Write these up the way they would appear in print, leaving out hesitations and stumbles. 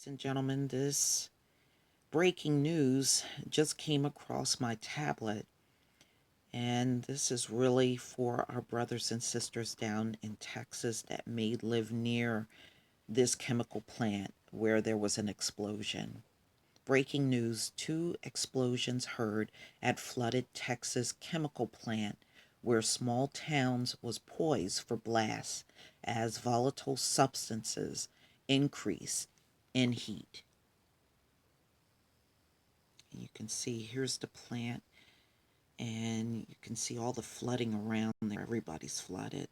Ladies and gentlemen, this breaking news just came across my tablet, and this is really for our brothers and sisters down in Texas that may live near this chemical plant where there was an explosion. Breaking news: two explosions heard at flooded Texas chemical plant where small towns was poised for blasts as volatile substances increase in heat. You can see here's the plant, and you can see all the flooding around there. Everybody's flooded.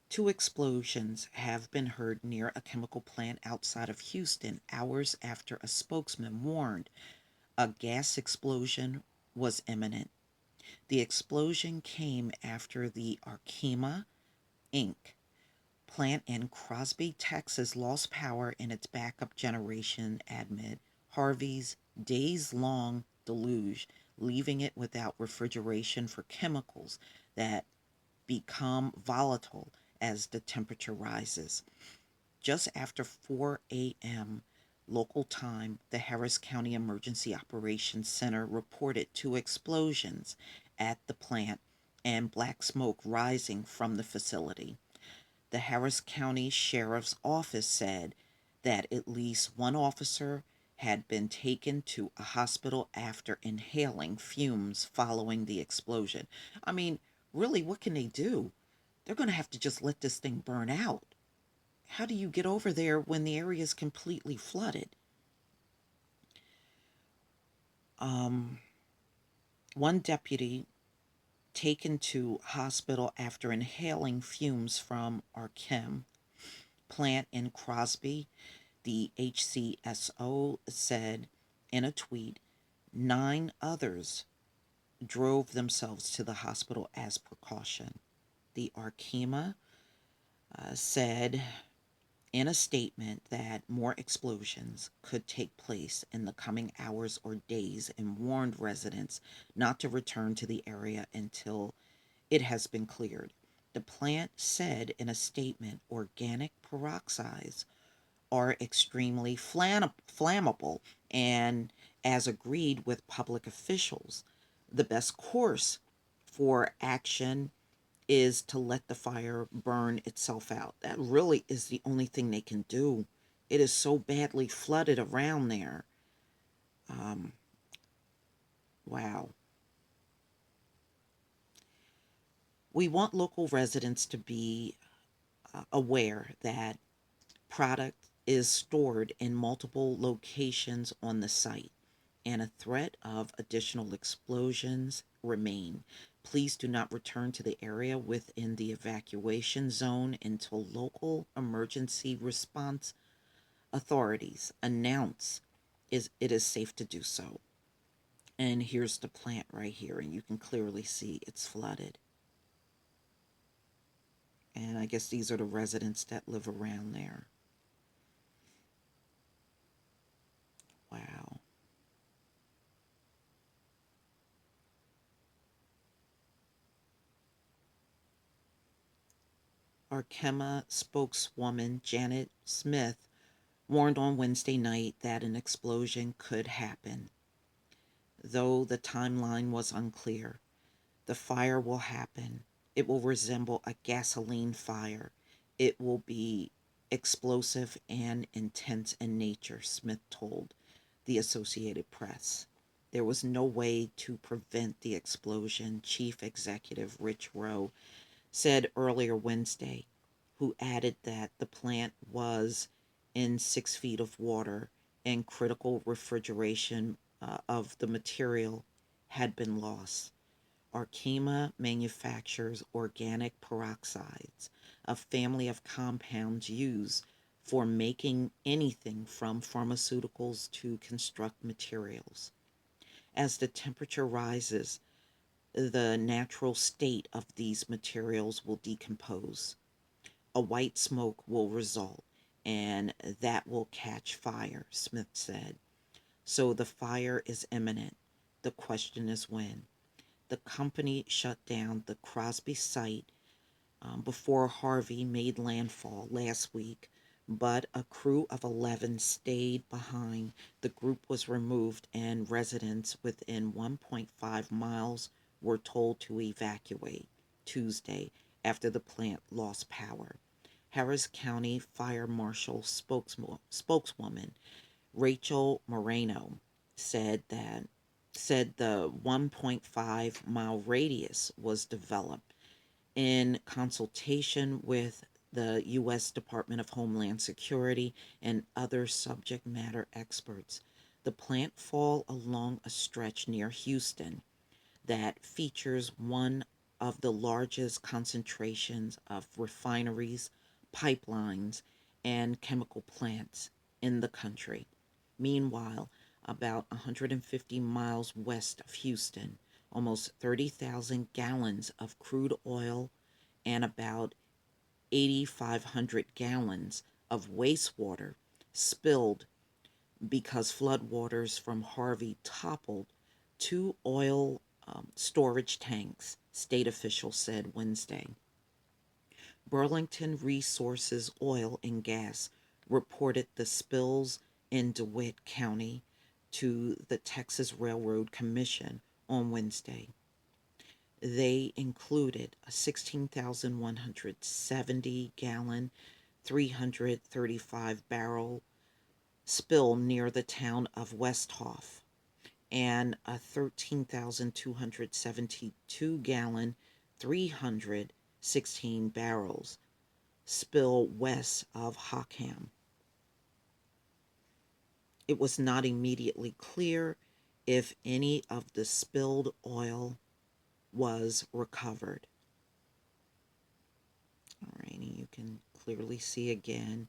Two explosions have been heard near a chemical plant outside of Houston hours after a spokesman warned a gas explosion was imminent. The explosion came after the Arkema Inc. plant in Crosby, Texas lost power in its backup generation amid Harvey's days-long deluge, leaving it without refrigeration for chemicals that become volatile as the temperature rises. Just after 4 a.m. local time, the Harris County Emergency Operations Center reported two explosions at the plant and black smoke rising from the facility. The Harris County Sheriff's Office said that at least one officer had been taken to a hospital after inhaling fumes following the explosion. I mean, really, what can they do? They're going to have to just let this thing burn out. How do you get over there when the area is completely flooded? Um, One deputy taken to hospital after inhaling fumes from Archem plant in Crosby. The HCSO said in a tweet, nine others drove themselves to the hospital as precaution. The Arkema said in a statement that more explosions could take place in the coming hours or days and warned residents not to return to the area until it has been cleared. The plant said in a statement organic peroxides are extremely flammable, and as agreed with public officials, the best course for action is to let the fire burn itself out. That really is the only thing they can do. It is so badly flooded around there. Um, wow. We want local residents to be aware that product is stored in multiple locations on the site, and a threat of additional explosions remain. Please do not return to the area within the evacuation zone until local emergency response authorities announce it is safe to do so. And here's the plant right here, and you can clearly see it's flooded. And I guess these are the residents that live around there. Wow. Arkema spokeswoman Janet Smith warned on Wednesday night that an explosion could happen. Though the timeline was unclear, the fire will happen. It will resemble a gasoline fire. It will be explosive and intense in nature, Smith told the Associated Press. There was no way to prevent the explosion, Chief Executive Rich Rowe said earlier Wednesday, who added that the plant was in 6 feet of water and critical refrigeration of the material had been lost. Arkema manufactures organic peroxides, a family of compounds used for making anything from pharmaceuticals to construct materials. As the temperature rises, the natural state of these materials will decompose. A white smoke will result, and that will catch fire, Smith said. So the fire is imminent. The question is when. The company shut down the Crosby site before Harvey made landfall last week, but a crew of 11 stayed behind. The group was removed, and residents within 1.5 miles were told to evacuate Tuesday after the plant lost power. Harris County Fire Marshal spokeswoman Rachel Moreno said that said the 1.5-mile radius was developed in consultation with the U.S. Department of Homeland Security and other subject matter experts. The plant fall along a stretch near Houston that features one of the largest concentrations of refineries, pipelines, and chemical plants in the country. Meanwhile, about 150 miles west of Houston, almost 30,000 gallons of crude oil and about 8,500 gallons of wastewater spilled because floodwaters from Harvey toppled two oil storage tanks, state officials said Wednesday. Burlington Resources Oil and Gas reported the spills in DeWitt County to the Texas Railroad Commission on Wednesday. They included a 16,170 gallon, 335 barrel spill near the town of Westhoff and a 13,272 gallon, 316 barrels spill west of Hockham. It was not immediately clear if any of the spilled oil was recovered. All right, and you can clearly see again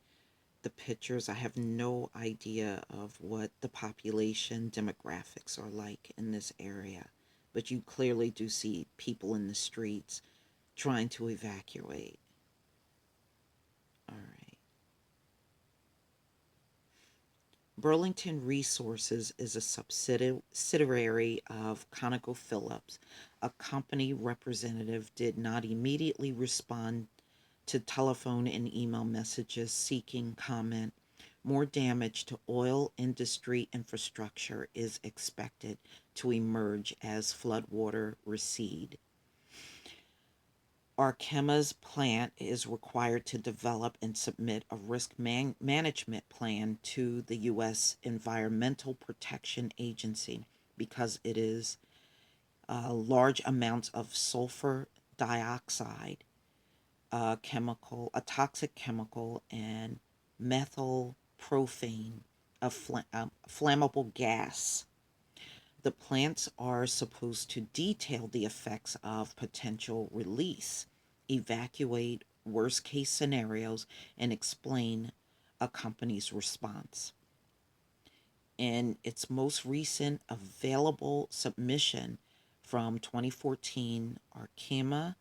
the pictures. I have no idea of what the population demographics are like in this area, but you clearly do see people in the streets trying to evacuate. All right. Burlington Resources is a subsidiary of ConocoPhillips. A company representative did not immediately respond to telephone and email messages seeking comment. More damage to oil industry infrastructure is expected to emerge as floodwater recede. Arkema's plant is required to develop and submit a risk management plan to the U.S. Environmental Protection Agency because it is large amounts of sulfur dioxide, a toxic chemical, and methyl profane, a flammable gas. The plants are supposed to detail the effects of potential release, evacuate worst case scenarios, and explain a company's response. In its most recent available submission from 2014, Arkema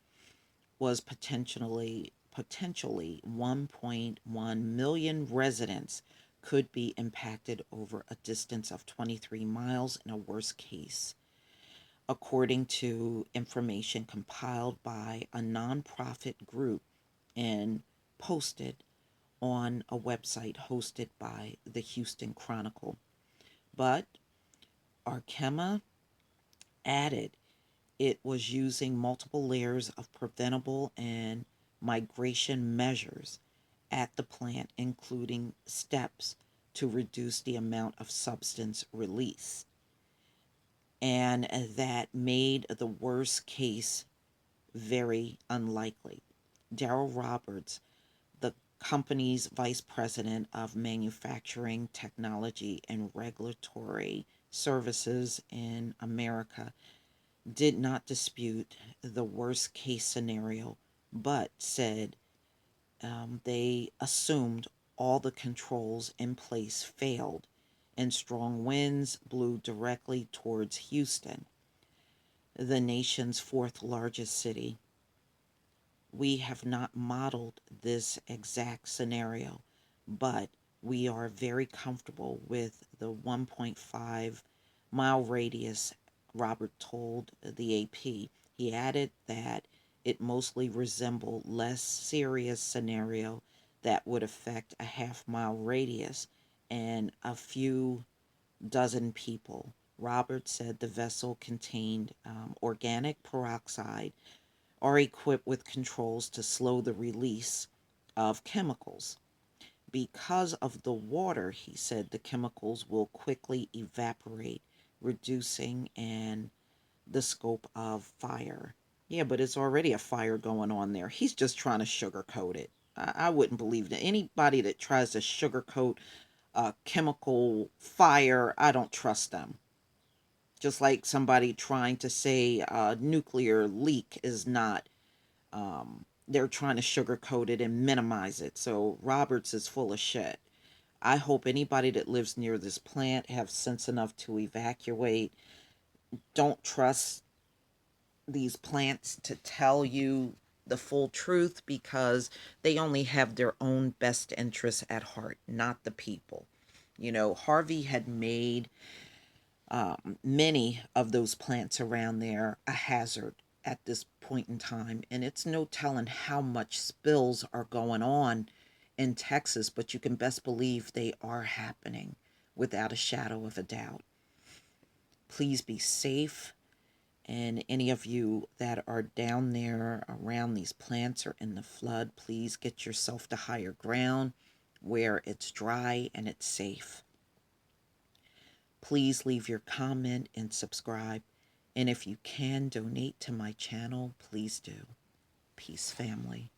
was potentially 1.1 million residents could be impacted over a distance of 23 miles in a worst case, according to information compiled by a nonprofit group and posted on a website hosted by the Houston Chronicle. But Arkema added it was using multiple layers of preventable and migration measures at the plant, including steps to reduce the amount of substance released, and that made the worst case very unlikely. Daryl Roberts, the company's vice president of manufacturing, technology, and regulatory services in America, did not dispute the worst case scenario, but said they assumed all the controls in place failed and strong winds blew directly towards Houston, the nation's fourth largest city. We have not modeled this exact scenario, but we are very comfortable with the 1.5-mile radius, Robert told the AP. He added that it mostly resembled less serious scenario that would affect a half-mile radius and a few dozen people. Roberts said the vessel contained organic peroxide or equipped with controls to slow the release of chemicals. Because of the water, he said the chemicals will quickly evaporate, reducing and the scope of fire. Yeah, but it's already a fire going on there. He's just trying to sugarcoat it. I wouldn't believe that anybody that tries to sugarcoat a chemical fire, I don't trust them. Just like somebody trying to say a nuclear leak is not, they're trying to sugarcoat it and minimize it. So Roberts is full of shit. I hope anybody that lives near this plant have sense enough to evacuate. Don't trust these plants to tell you the full truth because they only have their own best interests at heart, not the people. You know, Harvey had made many of those plants around there a hazard at this point in time, and it's no telling how much spills are going on in Texas, but you can best believe they are happening without a shadow of a doubt. Please be safe. And any of you that are down there around these plants or in the flood, please get yourself to higher ground where it's dry and it's safe. Please leave your comment and subscribe. And if you can donate to my channel, please do. Peace, family.